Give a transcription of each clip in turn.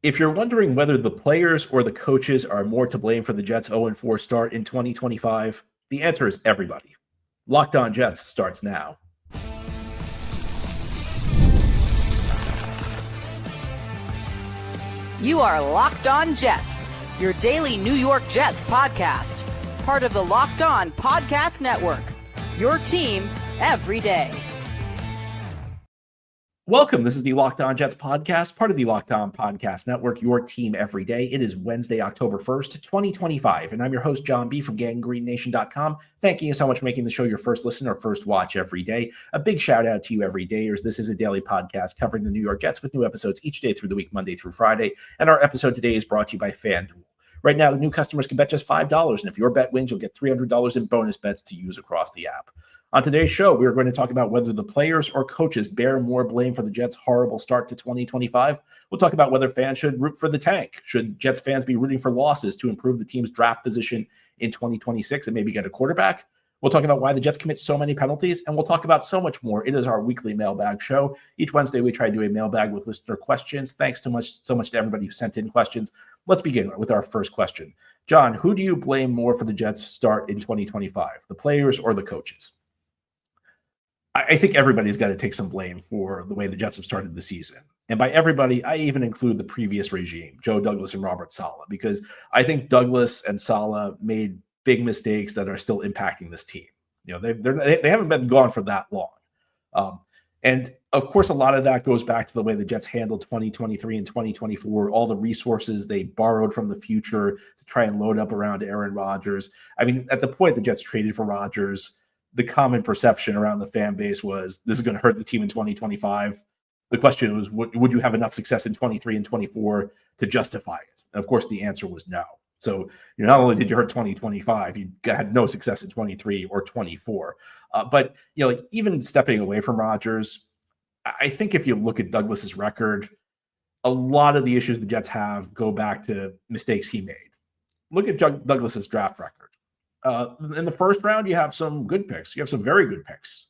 If you're wondering whether the players or the coaches are more to blame for the Jets' 0-4 start in 2025, the answer is everybody. Locked On Jets starts now. You are Locked On Jets, your daily New York Jets podcast. Part of the Locked On Podcast Network, your team every day. Welcome. This is the Locked On Jets podcast, part of the Locked On Podcast Network, your team every day. It is Wednesday, October 1st, 2025, and I'm your host, John B. from GangGreenNation.com. Thank you so much for making the show your first listen or first watch every day. A big shout out to you every dayers. This is a daily podcast covering the New York Jets with new episodes each day through the week, Monday through Friday, and our episode today is brought to you by FanDuel. Right now, new customers can bet just $5, and if your bet wins, you'll get $300 in bonus bets to use across the app. On today's show, we are going to talk about whether the players or coaches bear more blame for the Jets' horrible start to 2025. We'll talk about whether fans should root for the tank. Should Jets fans be rooting for losses to improve the team's draft position in 2026 and maybe get a quarterback? We'll talk about why the Jets commit so many penalties, and we'll talk about so much more. It is our weekly mailbag show. Each Wednesday, we try to do a mailbag with listener questions. Thanks so much to everybody who sent in questions. Let's begin with our first question. John, who do you blame more for the Jets' start in 2025, the players or the coaches? I think everybody's got to take some blame for the way the Jets have started the season. And by everybody, I even include the previous regime, Joe Douglas and Robert Saleh, because I think Douglas and Saleh made big mistakes that are still impacting this team. You know, they haven't been gone for that long. And of course, a lot of that goes back to the way the Jets handled 2023 and 2024, all the resources they borrowed from the future to try and load up around Aaron Rodgers. I mean, at the point the Jets traded for Rodgers, the common perception around the fan base was this is going to hurt the team in 2025. The question was, would you have enough success in 23 and 24 to justify it? And of course, the answer was no. So not only did you hurt 2025, you had no success in 23 or 24. But like even stepping away from Rodgers, I think if you look at Douglas's record, a lot of the issues the Jets have go back to mistakes he made. Look at Douglas's draft record. In the first round, you have some good picks. You have some very good picks.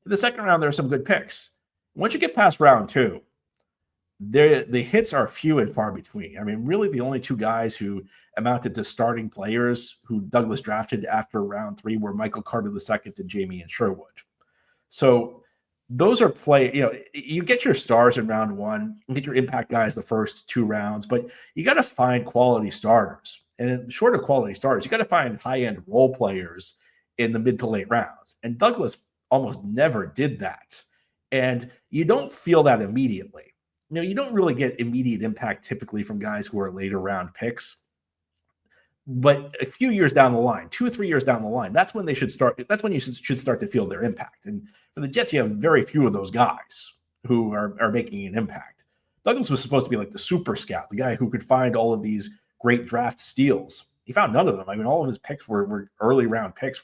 In the second round, there are some good picks. Once you get past round two, the hits are few and far between. I mean, really the only two guys who amounted to starting players who Douglas drafted after round three were Michael Carter II and Jamie Sherwood. So those are you get your stars in round one, you get your impact guys the first two rounds, but you got to find quality starters. And short of quality starters, you got to find high-end role players in the mid to late rounds. And Douglas almost never did that. And you don't feel that immediately. You don't really get immediate impact typically from guys who are later round picks. But a few years down the line, 2 or 3 years down the line, that's when they should start. That's when you should start to feel their impact. And for the Jets, you have very few of those guys who are making an impact. Douglas was supposed to be like the super scout, the guy who could find all of these great draft steals. He found none of them. I mean, all of his picks were early round picks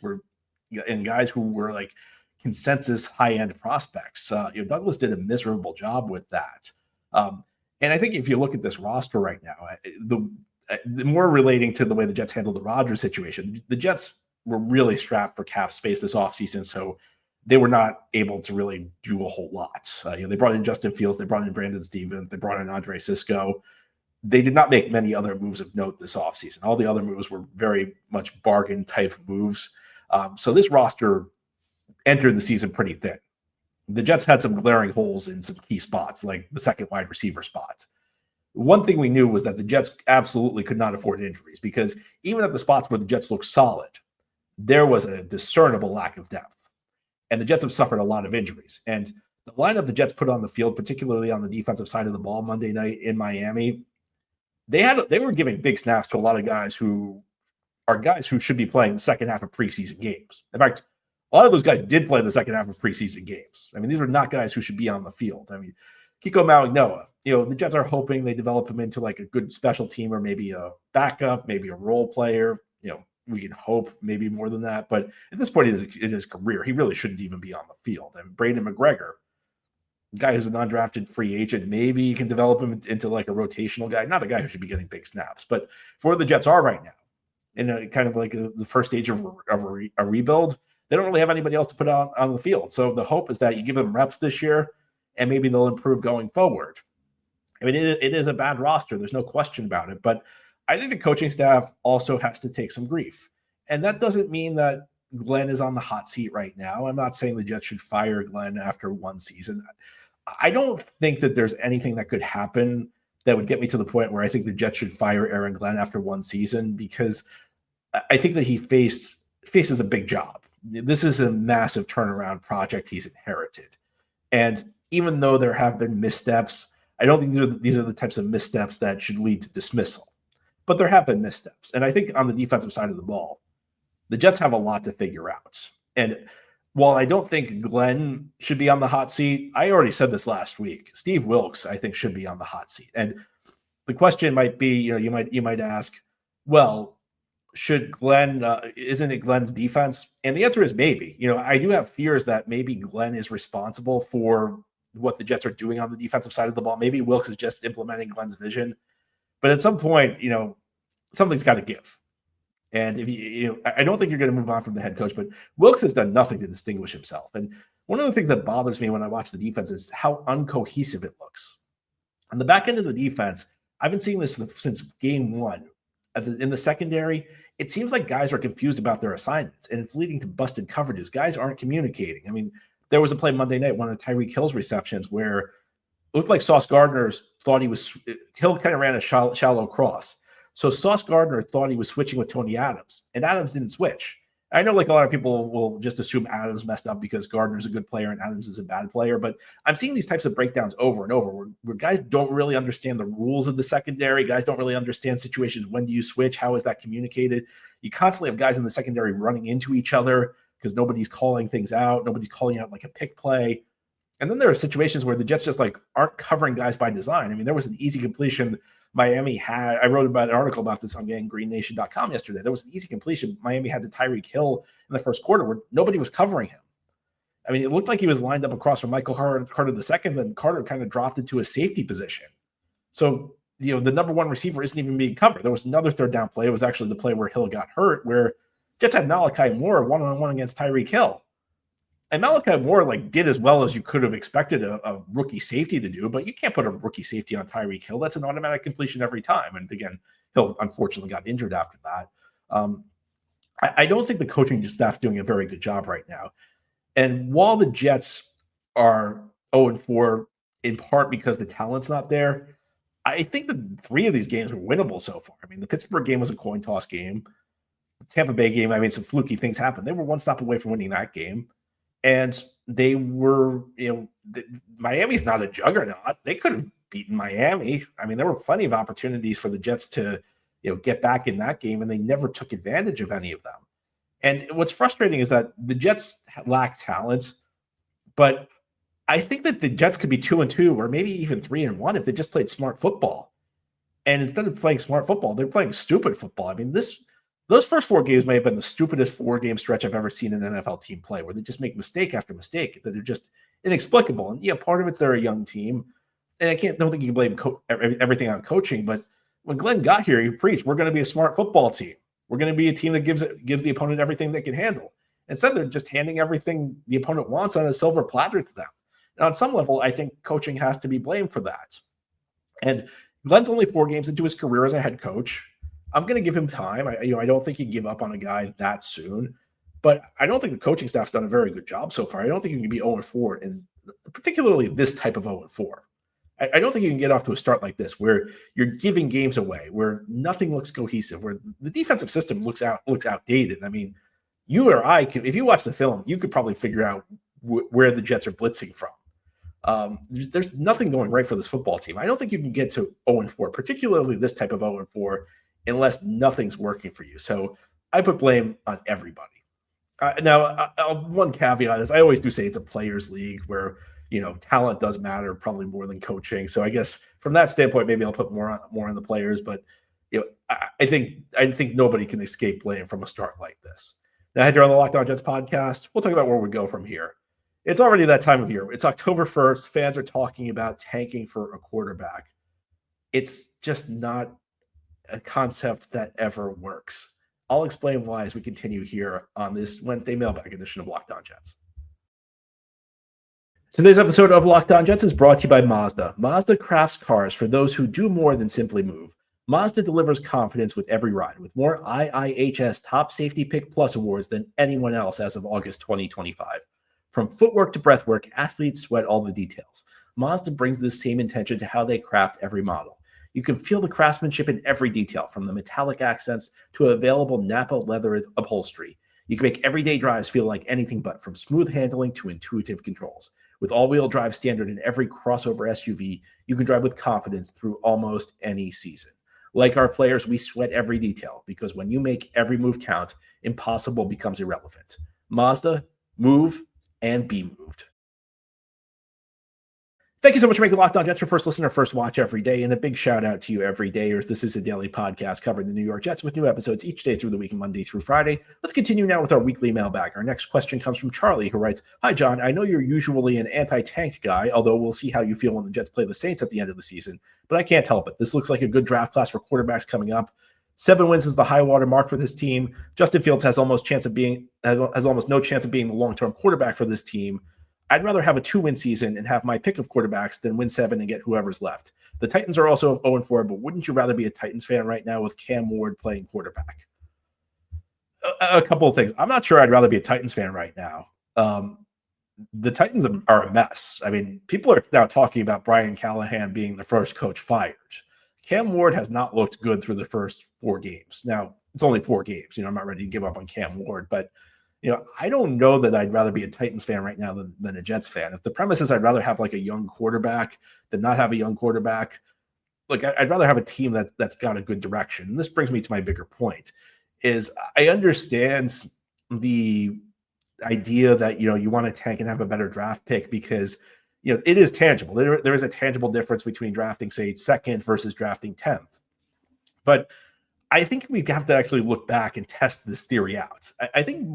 and guys who were like consensus high-end prospects. Douglas did a miserable job with that. And I think if you look at this roster right now, the more relating to the way the Jets handled the Rodgers situation, the Jets were really strapped for cap space this offseason, so they were not able to really do a whole lot. They brought in Justin Fields, they brought in Brandon Stevens, they brought in Andre Sisco. They did not make many other moves of note this offseason. All the other moves were very much bargain type moves. So this roster entered the season pretty thin. The Jets had some glaring holes in some key spots, like the second wide receiver spot. One thing we knew was that the Jets absolutely could not afford injuries because even at the spots where the Jets looked solid, there was a discernible lack of depth. And the Jets have suffered a lot of injuries. And the lineup the Jets put on the field, particularly on the defensive side of the ball Monday night in Miami, they were giving big snaps to a lot of guys who are guys who should be playing the second half of preseason games. In fact, a lot of those guys did play the second half of preseason games. I mean, these are not guys who should be on the field. I mean, Kiko Mauignoa, the Jets are hoping they develop him into like a good special team or maybe a backup, maybe a role player. We can hope maybe more than that. But at this point in his career, he really shouldn't even be on the field. And Braden McGregor, guy who's a non-drafted free agent, maybe you can develop him into like a rotational guy, not a guy who should be getting big snaps. But for the Jets are right now, in kind of like the first stage of a rebuild, they don't really have anybody else to put on the field. So the hope is that you give them reps this year and maybe they'll improve going forward. I mean, it is a bad roster. There's no question about it. But I think the coaching staff also has to take some grief. And that doesn't mean that Glenn is on the hot seat right now. I'm not saying the Jets should fire Glenn after one season. I don't think that there's anything that could happen that would get me to the point where I think the Jets should fire Aaron Glenn after one season, because I think that he faces a big job. This is a massive turnaround project he's inherited. And even though there have been missteps, I don't think these are the types of missteps that should lead to dismissal. But there have been missteps. And I think on the defensive side of the ball, the Jets have a lot to figure out. And while I don't think Glenn should be on the hot seat, I already said this last week. Steve Wilks, I think, should be on the hot seat. And the question might be, you might ask, well, should Glenn, isn't it Glenn's defense? And the answer is maybe. I do have fears that maybe Glenn is responsible for what the Jets are doing on the defensive side of the ball. Maybe Wilks is just implementing Glenn's vision. But at some point, something's got to give. And if I don't think you're going to move on from the head coach, but Wilks has done nothing to distinguish himself. And one of the things that bothers me when I watch the defense is how uncohesive it looks. On the back end of the defense, I've been seeing this since game one. In the secondary, it seems like guys are confused about their assignments, and it's leading to busted coverages. Guys aren't communicating. I mean, there was a play Monday night, one of Tyreek Hill's receptions, where it looked like Sauce Gardner thought Hill kind of ran a shallow cross. So Sauce Gardner thought he was switching with Tony Adams, and Adams didn't switch. I know, like, a lot of people will just assume Adams messed up because Gardner's a good player and Adams is a bad player, but I'm seeing these types of breakdowns over and over where guys don't really understand the rules of the secondary. Guys don't really understand situations. When do you switch? How is that communicated? You constantly have guys in the secondary running into each other because nobody's calling things out. Nobody's calling out like a pick play. And then there are situations where the Jets just aren't covering guys by design. I mean, there was an easy completion Miami had. I wrote about an article about this on gameday.com yesterday. There was an easy completion Miami had to Tyreek Hill in the first quarter where nobody was covering him. I mean, it looked like he was lined up across from Michael Carter II, then Carter kind of dropped into a safety position. So, the number one receiver isn't even being covered. There was another third down play. It was actually the play where Hill got hurt, where Jets had Malachi Moore one-on-one against Tyreek Hill. And Malachi Moore did as well as you could have expected a rookie safety to do, but you can't put a rookie safety on Tyreek Hill. That's an automatic completion every time. And again, Hill unfortunately got injured after that. I don't think the coaching staff's doing a very good job right now. And while the Jets are 0-4 in part because the talent's not there, I think that 3 of these games were winnable so far. I mean, the Pittsburgh game was a coin toss game. The Tampa Bay game, some fluky things happened. They were one stop away from winning that game. And they were, Miami's not a juggernaut. They could have beaten Miami. I mean, there were plenty of opportunities for the Jets to, get back in that game, and they never took advantage of any of them. And what's frustrating is that the Jets lack talent, but I think that the Jets could be 2-2 or maybe even 3-1 if they just played smart football. And instead of playing smart football, they're playing stupid football. I mean, those first 4 games may have been the stupidest 4-game stretch I've ever seen an NFL team play, where they just make mistake after mistake that are just inexplicable. And part of it's they're a young team, and don't think you can blame everything on coaching. But when Glenn got here, he preached, "We're going to be a smart football team. We're going to be a team that gives the opponent everything they can handle." Instead, they're just handing everything the opponent wants on a silver platter to them. And on some level, I think coaching has to be blamed for that. And Glenn's only 4 games into his career as a head coach. I'm going to give him time. I don't think he'd give up on a guy that soon, but I don't think the coaching staff's done a very good job so far. I don't think you can be 0-4, and particularly this type of 0-4. I don't think you can get off to a start like this, where you're giving games away, where nothing looks cohesive, where the defensive system looks outdated. I mean, you or I if you watch the film, you could probably figure out where the Jets are blitzing from. There's nothing going right for this football team. I don't think you can get to 0-4, particularly this type of 0-4. Unless nothing's working for you. So I put blame on everybody. Now, one caveat is I always do say it's a players' league where, talent does matter probably more than coaching. So I guess from that standpoint, maybe I'll put more on the players. But, I think nobody can escape blame from a start like this. Now, head here on the Locked On Jets podcast, we'll talk about where we go from here. It's already that time of year. It's October 1st. Fans are talking about tanking for a quarterback. It's just not a concept that ever works. I'll explain why as we continue here on this Wednesday mailbag edition of Locked On Jets. Today's episode of Locked On Jets is brought to you by Mazda. Mazda crafts cars for those who do more than simply move. Mazda delivers confidence with every ride, with more IIHS Top Safety Pick Plus awards than anyone else as of August 2025. From footwork to breathwork, athletes sweat all the details. Mazda brings this same intention to how they craft every model. You can feel the craftsmanship in every detail, from the metallic accents to available Napa leather upholstery. You can make everyday drives feel like anything but, from smooth handling to intuitive controls. With all-wheel drive standard in every crossover SUV, you can drive with confidence through almost any season. Like our players, we sweat every detail, because when you make every move count, impossible becomes irrelevant. Mazda, move and be moved. Thank you so much for making Locked On Jets your first listen or first watch every day, and a big shout out to you everydayers. This is a daily podcast covering the New York Jets with new episodes each day through the week, Monday through Friday. Let's continue now with our weekly mailbag. Our next question comes from Charlie, who writes, "Hi, John. I know you're usually an anti-tank guy, although we'll see how you feel when the Jets play the Saints at the end of the season. But I can't help it. This looks like a good draft class for quarterbacks coming up. 7 wins is the high water mark for this team. Justin Fields has almost no chance of being the long-term quarterback for this team. I'd rather have a 2-win season and have my pick of quarterbacks than win 7 and get whoever's left. The Titans are also 0-4, but wouldn't you rather be a Titans fan right now with Cam Ward playing quarterback?" A couple of things. I'm not sure I'd rather be a Titans fan right now. The Titans are a mess. I mean, people are now talking about Brian Callahan being the first coach fired. Cam Ward has not looked good through the first 4 games. Now, it's only 4 games. I'm not ready to give up on Cam Ward, but I don't know that I'd rather be a Titans fan right now than a Jets fan. If the premise is I'd rather have like a young quarterback than not have a young quarterback, look, I'd rather have a team that's got a good direction. And this brings me to my bigger point, is I understand the idea that, you want to tank and have a better draft pick because, it is tangible. There is a tangible difference between drafting, say, 2nd versus drafting 10th. Like, I think we have to actually look back and test this theory out. I think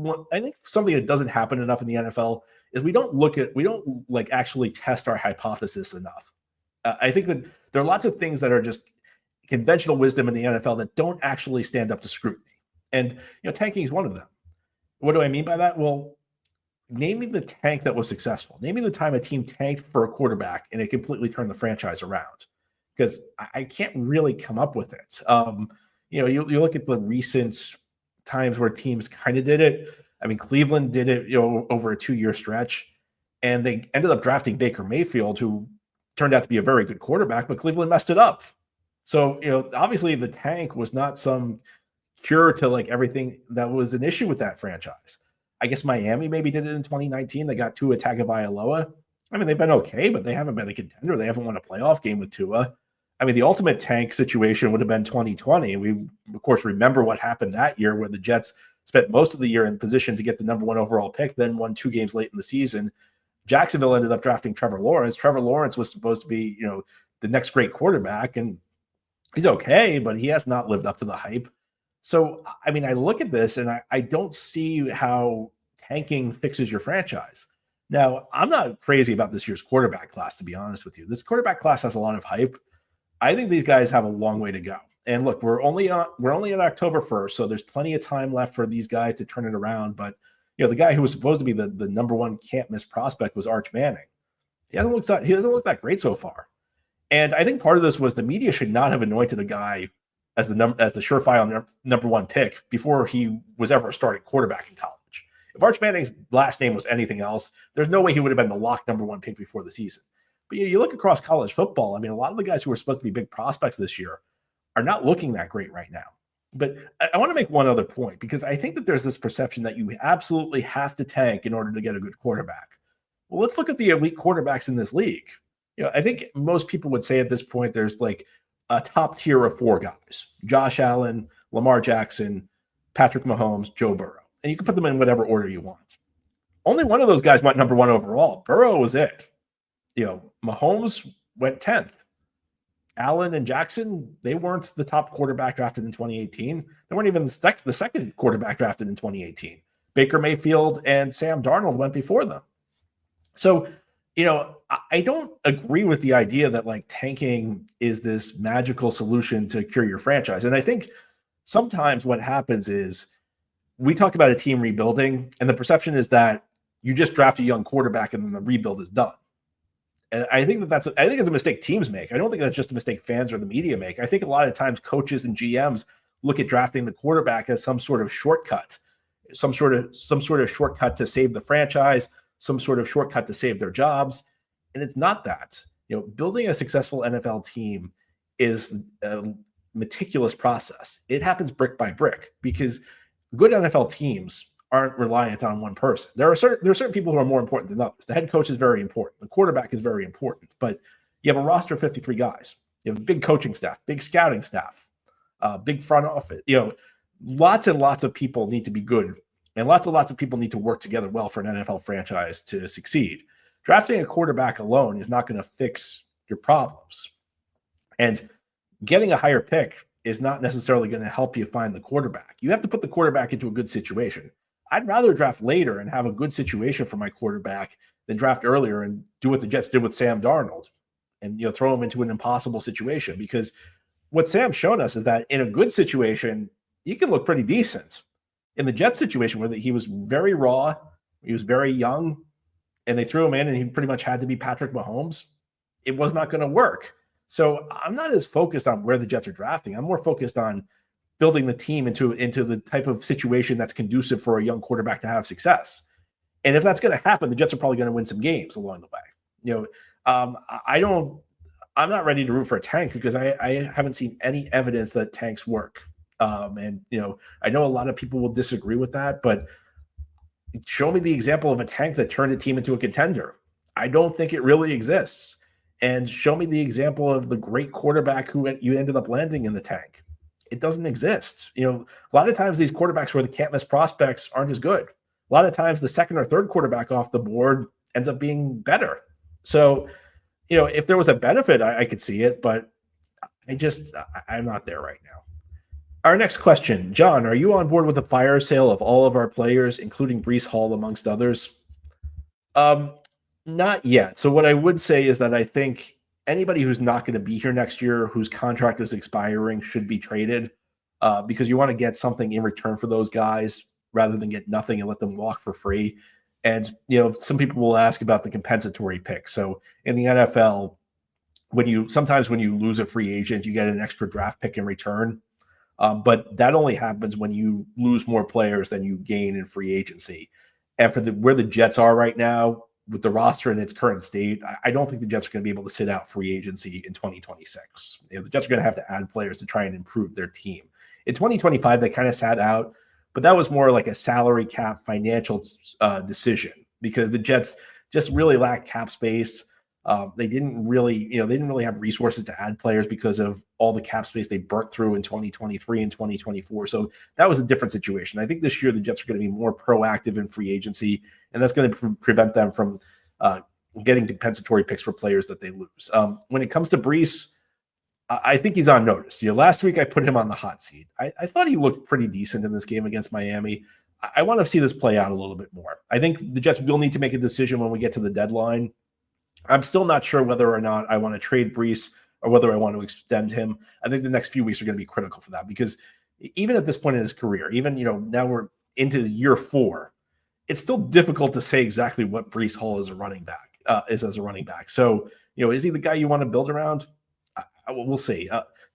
something that doesn't happen enough in the NFL is we don't actually test our hypothesis enough. I think that there are lots of things that are just conventional wisdom in the NFL that don't actually stand up to scrutiny. And tanking is one of them. What do I mean by that? Well, name me the tank that was successful. Name me the time a team tanked for a quarterback and it completely turned the franchise around. Because I can't really come up with it. You look at the recent times where teams kind of did it. I mean, Cleveland did it, over a 2-year stretch, and they ended up drafting Baker Mayfield, who turned out to be a very good quarterback, but Cleveland messed it up. So, obviously the tank was not some cure to like everything that was an issue with that franchise. I guess Miami maybe did it in 2019. They got Tua Tagovailoa. I mean, they've been okay, but they haven't been a contender. They haven't won a playoff game with Tua. I mean, the ultimate tank situation would have been 2020. We, of course, remember what happened that year, where the Jets spent most of the year in position to get the number 1 overall pick, then won 2 games late in the season. Jacksonville ended up drafting Trevor Lawrence. Trevor Lawrence was supposed to be, the next great quarterback, and he's okay, but he has not lived up to the hype. So, I mean, I look at this and I don't see how tanking fixes your franchise. Now, I'm not crazy about this year's quarterback class, to be honest with you. This quarterback class has a lot of hype. I think these guys have a long way to go. And look, we're only at October 1st, so there's plenty of time left for these guys to turn it around. But the guy who was supposed to be the number 1 can't miss prospect was Arch Manning. He doesn't look that great so far. And I think part of this was the media should not have anointed a guy as the surefire number 1 pick before he was ever a starting quarterback in college. If Arch Manning's last name was anything else, there's no way he would have been the locked number 1 pick before the season. But you look across college football, I mean, a lot of the guys who were supposed to be big prospects this year are not looking that great right now. But I want to make one other point, because I think that there's this perception that you absolutely have to tank in order to get a good quarterback. Well, let's look at the elite quarterbacks in this league. I think most people would say at this point there's like a top tier of 4 guys: Josh Allen, Lamar Jackson, Patrick Mahomes, Joe Burrow. And you can put them in whatever order you want. Only one of those guys went number 1 overall. Burrow was it. Mahomes went 10th. Allen and Jackson, they weren't the top quarterback drafted in 2018. They weren't even the second quarterback drafted in 2018. Baker Mayfield and Sam Darnold went before them. So, I don't agree with the idea that like tanking is this magical solution to cure your franchise. And I think sometimes what happens is we talk about a team rebuilding, and the perception is that you just draft a young quarterback and then the rebuild is done. And I think I think it's a mistake teams make. I don't think that's just a mistake fans or the media make. I think a lot of times coaches and GMs look at drafting the quarterback as some sort of shortcut, some sort of shortcut to save the franchise, some sort of shortcut to save their jobs. And it's not that. Building a successful NFL team is a meticulous process. It happens brick by brick because good NFL teams aren't reliant on one person. There are certain people who are more important than others. The head coach is very important. The quarterback is very important. But you have a roster of 53 guys. You have a big coaching staff, big scouting staff, big front office. Lots and lots of people need to be good, and lots of people need to work together well for an NFL franchise to succeed. Drafting a quarterback alone is not going to fix your problems. And getting a higher pick is not necessarily going to help you find the quarterback. You have to put the quarterback into a good situation. I'd rather draft later and have a good situation for my quarterback than draft earlier and do what the Jets did with Sam Darnold and throw him into an impossible situation. Because what Sam's shown us is that in a good situation, he can look pretty decent. In the Jets situation where he was very raw, he was very young, and they threw him in and he pretty much had to be Patrick Mahomes, it was not going to work. So I'm not as focused on where the Jets are drafting. I'm more focused on building the team into the type of situation that's conducive for a young quarterback to have success. And if that's going to happen, the Jets are probably going to win some games along the way. I'm not ready to root for a tank because I haven't seen any evidence that tanks work. I know a lot of people will disagree with that, but show me the example of a tank that turned a team into a contender. I don't think it really exists. And show me the example of the great quarterback who you ended up landing in the tank. It doesn't exist. A lot of times these quarterbacks where the can't miss prospects aren't as good. A lot of times the second or third quarterback off the board ends up being better. So, if there was a benefit, I could see it, but I'm not there right now. Our next question, John, are you on board with the fire sale of all of our players, including Breece Hall, amongst others? Not yet. So what I would say is that I think anybody who's not going to be here next year, whose contract is expiring, should be traded because you want to get something in return for those guys rather than get nothing and let them walk for free. And, some people will ask about the compensatory pick. So in the NFL, sometimes when you lose a free agent, you get an extra draft pick in return. But that only happens when you lose more players than you gain in free agency. And for where the Jets are right now, with the roster in its current state, I don't think the Jets are going to be able to sit out free agency in 2026. The Jets are going to have to add players to try and improve their team. In 2025, they kind of sat out, but that was more like a salary cap financial decision because the Jets just really lacked cap space. They didn't really have resources to add players because of all the cap space they burnt through in 2023 and 2024. So that was a different situation. I think this year the Jets are going to be more proactive in free agency, and that's going to prevent them from getting compensatory picks for players that they lose. When it comes to Breece, I think he's on notice. Last week I put him on the hot seat. I thought he looked pretty decent in this game against Miami. I want to see this play out a little bit more. I think the Jets will need to make a decision when we get to the deadline. I'm still not sure whether or not I want to trade Breece or whether I want to extend him. I think the next few weeks are going to be critical for that because even at this point in his career, even, now we're into year 4, it's still difficult to say exactly what Breece Hall is as a running back. So, is he the guy you want to build around? We'll see.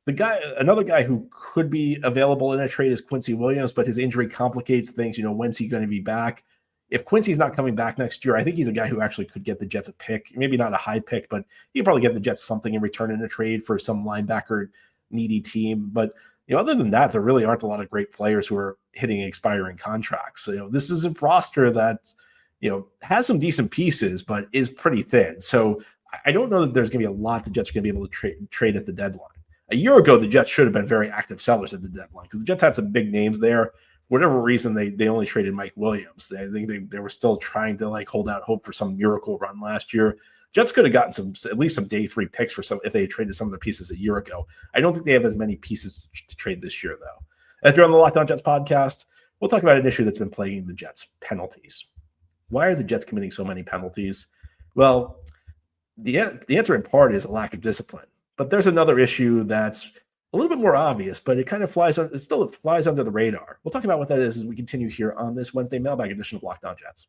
Another guy who could be available in a trade is Quincy Williams, but his injury complicates things. When's he going to be back? If Quincy's not coming back next year, I think he's a guy who actually could get the Jets a pick, maybe not a high pick, but he could probably get the Jets something in return in a trade for some linebacker needy team. But other than that, there really aren't a lot of great players who are hitting expiring contracts. This is a roster that has some decent pieces, but is pretty thin. So I don't know that there's going to be a lot the Jets are going to be able to trade at the deadline. A year ago, the Jets should have been very active sellers at the deadline because the Jets had some big names there. Whatever reason, they only traded Mike Williams. I think they were still trying to hold out hope for some miracle run last year. Jets could have gotten at least some day 3 picks for some if they had traded some of their pieces a year ago. I don't think they have as many pieces to trade this year, though. If you're on the Locked On Jets podcast, we'll talk about an issue that's been plaguing the Jets: penalties. Why are the Jets committing so many penalties? Well, the answer in part is a lack of discipline. But there's another issue that's a little bit more obvious, but it still flies under the radar. We'll talk about what that is as we continue here on this Wednesday mailbag edition of Locked On Jets.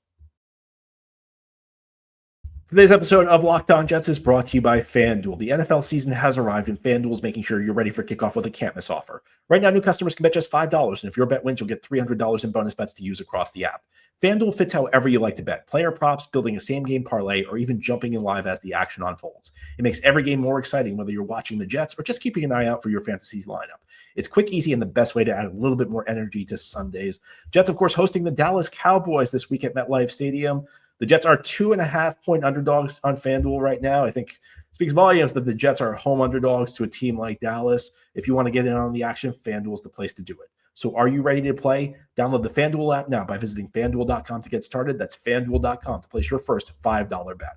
Today's episode of Locked On Jets is brought to you by FanDuel. The NFL season has arrived, and FanDuel is making sure you're ready for kickoff with a can't-miss offer. Right now, new customers can bet just $5, and if your bet wins, you'll get $300 in bonus bets to use across the app. FanDuel fits however you like to bet. Player props, building a same-game parlay, or even jumping in live as the action unfolds. It makes every game more exciting, whether you're watching the Jets or just keeping an eye out for your fantasy lineup. It's quick, easy, and the best way to add a little bit more energy to Sundays. Jets, of course, hosting the Dallas Cowboys this week at MetLife Stadium. The Jets are 2.5-point underdogs on FanDuel right now. I think it speaks volumes that the Jets are home underdogs to a team like Dallas. If you want to get in on the action, FanDuel is the place to do it. So are you ready to play? Download the FanDuel app now by visiting FanDuel.com to get started. That's FanDuel.com to place your first $5 bet.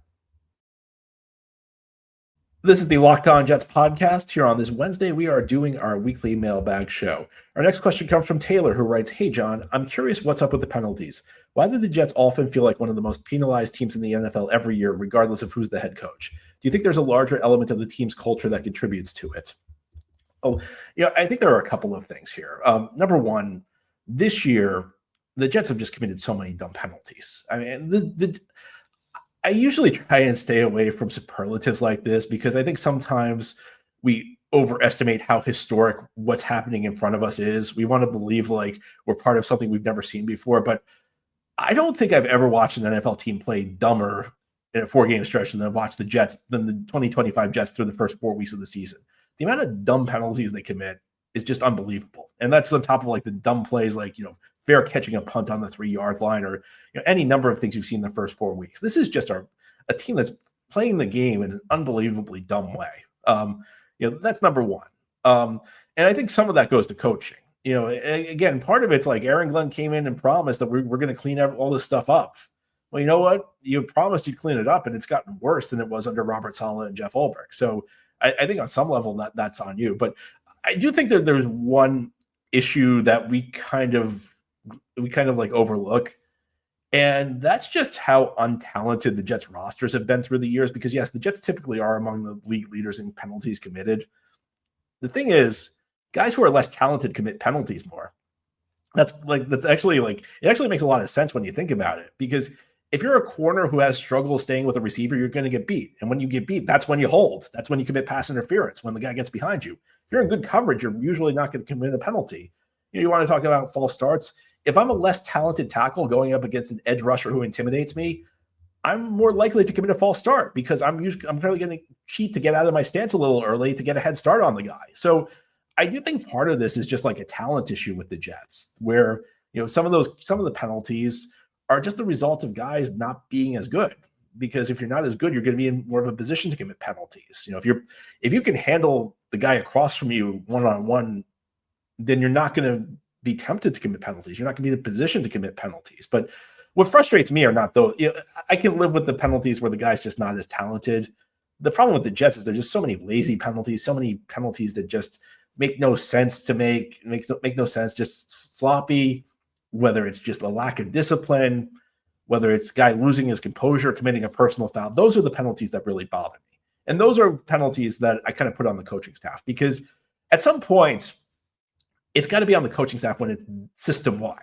This is the Locked On Jets podcast. Here on this Wednesday, we are doing our weekly mailbag show. Our next question comes from Taylor, who writes, "Hey, John, I'm curious what's up with the penalties. Why do the Jets often feel like one of the most penalized teams in the NFL every year, regardless of who's the head coach? Do you think there's a larger element of the team's culture that contributes to it?" I think there are a couple of things here. Number one, this year, the Jets have just committed so many dumb penalties. I mean, I usually try and stay away from superlatives like this because I think sometimes we overestimate how historic what's happening in front of us is. We want to believe like we're part of something we've never seen before, but I don't think I've ever watched an NFL team play dumber in a 4-game stretch than I've watched the 2025 Jets through the first 4 weeks of the season. The amount of dumb penalties they commit is just unbelievable. And that's on top of like the dumb plays like, fair catching a punt on the 3-yard line or any number of things you've seen in the first 4 weeks. This is just a team that's playing the game in an unbelievably dumb way. That's number one. And I think some of that goes to coaching. Again, part of it's like Aaron Glenn came in and promised that we're going to clean all this stuff up. Well, you know what? You promised you'd clean it up, and it's gotten worse than it was under Robert Saleh and Jeff Ulbrich. So I think on some level that's on you. But I do think that there's one issue that we kind of like overlook. And that's just how untalented the Jets rosters have been through the years. Because yes, the Jets typically are among the league leaders in penalties committed. The thing is, guys who are less talented commit penalties more. It actually makes a lot of sense when you think about it. Because if you're a corner who has struggle staying with a receiver, you're going to get beat. And when you get beat, that's when you hold. That's when you commit pass interference, when the guy gets behind you. If you're in good coverage, you're usually not going to commit a penalty. You want to talk about false starts. If I'm a less talented tackle going up against an edge rusher who intimidates me, I'm more likely to commit a false start because I'm currently going to cheat to get out of my stance a little early to get a head start on the guy. So I do think part of this is just like a talent issue with the Jets, where some of the penalties are just the result of guys not being as good. Because if you're not as good, you're going to be in more of a position to commit penalties. If you can handle the guy across from you one-on-one, then you're not going to be tempted to commit penalties. You're not going to be in a position to commit penalties. But what frustrates me are not those. I can live with the penalties where the guy's just not as talented. The problem with the Jets is there's just so many lazy penalties, so many penalties that just make no sense to make no sense, just sloppy, whether it's just a lack of discipline, whether it's guy losing his composure, committing a personal foul. Those are the penalties that really bother me. And those are penalties that I kind of put on the coaching staff because at some points, it's got to be on the coaching staff when it's system-wide.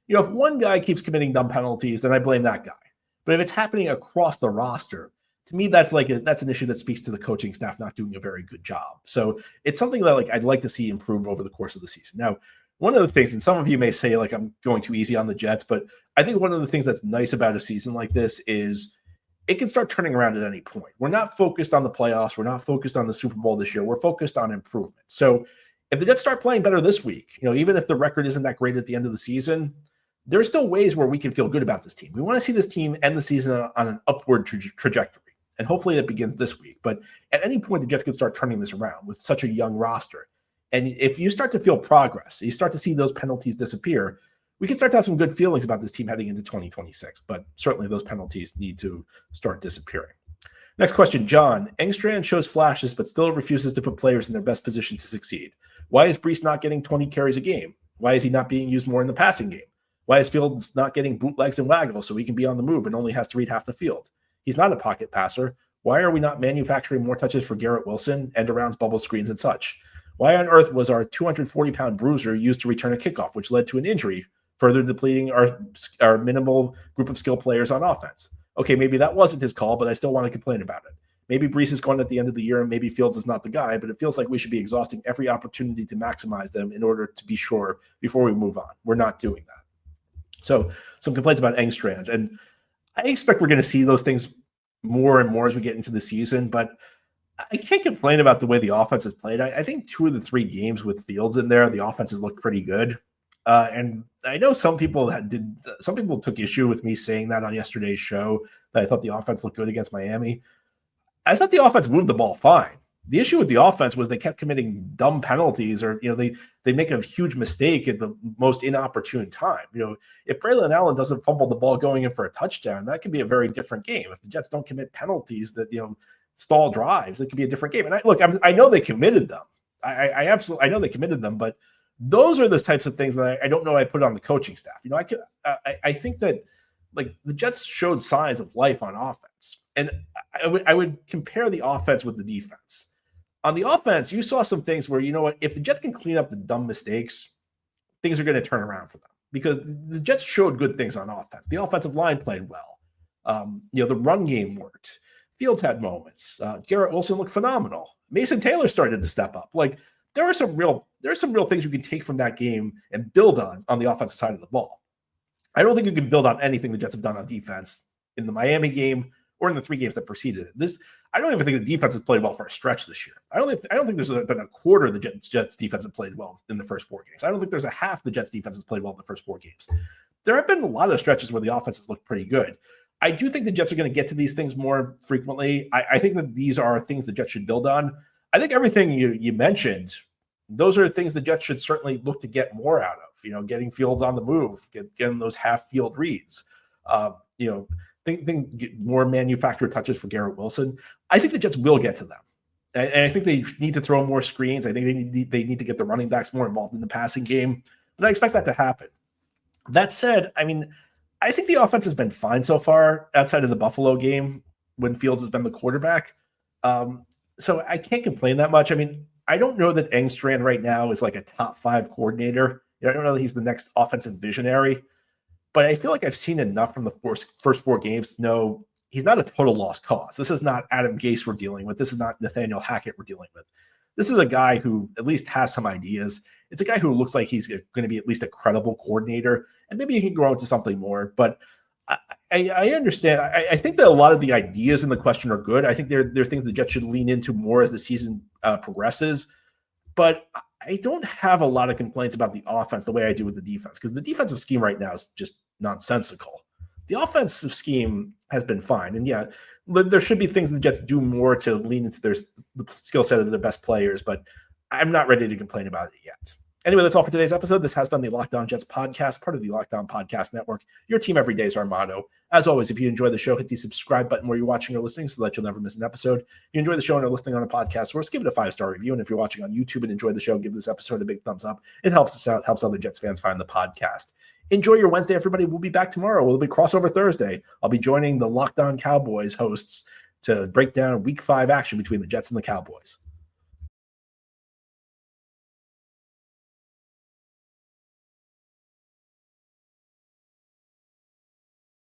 If one guy keeps committing dumb penalties, then I blame that guy. But if it's happening across the roster, to me, that's an issue that speaks to the coaching staff not doing a very good job. So it's something that I'd like to see improve over the course of the season. Now, one of the things, and some of you may say I'm going too easy on the Jets, but I think one of the things that's nice about a season like this is it can start turning around at any point. We're not focused on the playoffs. We're not focused on the Super Bowl this year. We're focused on improvement. So if the Jets start playing better this week, even if the record isn't that great at the end of the season, there's still ways where we can feel good about this team. We want to see this team end the season on an upward trajectory. And hopefully that begins this week. But at any point, the Jets can start turning this around with such a young roster. And if you start to feel progress, you start to see those penalties disappear, we can start to have some good feelings about this team heading into 2026. But certainly those penalties need to start disappearing. Next question, John. Engstrand shows flashes, but still refuses to put players in their best position to succeed. Why is Brees not getting 20 carries a game? Why is he not being used more in the passing game? Why is Fields not getting bootlegs and waggles so he can be on the move and only has to read half the field? He's not a pocket passer. Why are we not manufacturing more touches for Garrett Wilson, end arounds, bubble screens, and such? Why on earth was our 240-pound bruiser used to return a kickoff, which led to an injury, further depleting our minimal group of skill players on offense? okay, maybe that wasn't his call, but I still want to complain about it. Maybe Brees is gone at the end of the year and maybe Fields is not the guy, but it feels like we should be exhausting every opportunity to maximize them in order to be sure before we move on. We're not doing that. So some complaints about Engstrand. And I expect we're going to see those things more and more as we get into the season, but I can't complain about the way the offense has played. I think 2 of the 3 games with Fields in there, the offense has looked pretty good. And I know some people took issue with me saying that on yesterday's show, that I thought the offense looked good against Miami. I thought the offense moved the ball fine. The issue with the offense was they kept committing dumb penalties, or they make a huge mistake at the most inopportune time. If Braylon Allen doesn't fumble the ball going in for a touchdown, that could be a very different game. If the Jets don't commit penalties that stall drives, it could be a different game. And I know they committed them. I know they committed them, but those are the types of things that I don't know I put on the coaching staff. I think that the Jets showed signs of life on offense, and I would compare the offense with the defense. On the offense, you saw some things where, if the Jets can clean up the dumb mistakes, things are going to turn around for them, because the Jets showed good things on offense. The offensive line played well. The run game worked. Fields had moments. Garrett Wilson looked phenomenal. Mason Taylor started to step up. There are some real things you can take from that game and build on the offensive side of the ball. I don't think you can build on anything the Jets have done on defense in the Miami game or in the 3 games that preceded it. I don't even think the defense has played well for a stretch this year. I don't think there's been a quarter of the Jets defense have played well in the first 4 games. I don't think there's a half the Jets defense has played well in the first 4 games. There have been a lot of stretches where the offense has looked pretty good. I do think the Jets are going to get to these things more frequently. I think that these are things the Jets should build on. I think everything you mentioned, those are things the Jets should certainly look to get more out of. Getting Fields on the move, getting those half-field reads. Get more manufactured touches for Garrett Wilson. I think the Jets will get to them. And I think they need to throw more screens. I think they need to get the running backs more involved in the passing game. But I expect that to happen. That said, I think the offense has been fine so far outside of the Buffalo game when Fields has been the quarterback. So I can't complain that much. I don't know that Engstrand right now is like a top 5 coordinator. I don't know that he's the next offensive visionary. But I feel like I've seen enough from the first 4 games to know he's not a total lost cause. This is not Adam Gase we're dealing with. This is not Nathaniel Hackett we're dealing with. This is a guy who at least has some ideas. It's a guy who looks like he's going to be at least a credible coordinator, and maybe he can grow into something more. But I understand. I think that a lot of the ideas in the question are good. I think they're things the Jets should lean into more as the season progresses. But I don't have a lot of complaints about the offense the way I do with the defense, because the defensive scheme right now is just nonsensical. The offensive scheme has been fine. And yeah, there should be things the Jets do more to lean into the skill set of their best players, but I'm not ready to complain about it yet. Anyway, that's all for today's episode. This has been the Locked On Jets podcast, part of the Locked On Podcast Network. Your team every day is our motto. As always, if you enjoy the show, hit the subscribe button where you're watching or listening so that you'll never miss an episode. If you enjoy the show and are listening on a podcast source, give it a 5-star review. And if you're watching on YouTube and enjoy the show, give this episode a big thumbs up. It helps us out, helps other Jets fans find the podcast. Enjoy your Wednesday, everybody. We'll be back tomorrow. We'll be crossover Thursday. I'll be joining the Locked On Cowboys hosts to break down Week 5 action between the Jets and the Cowboys.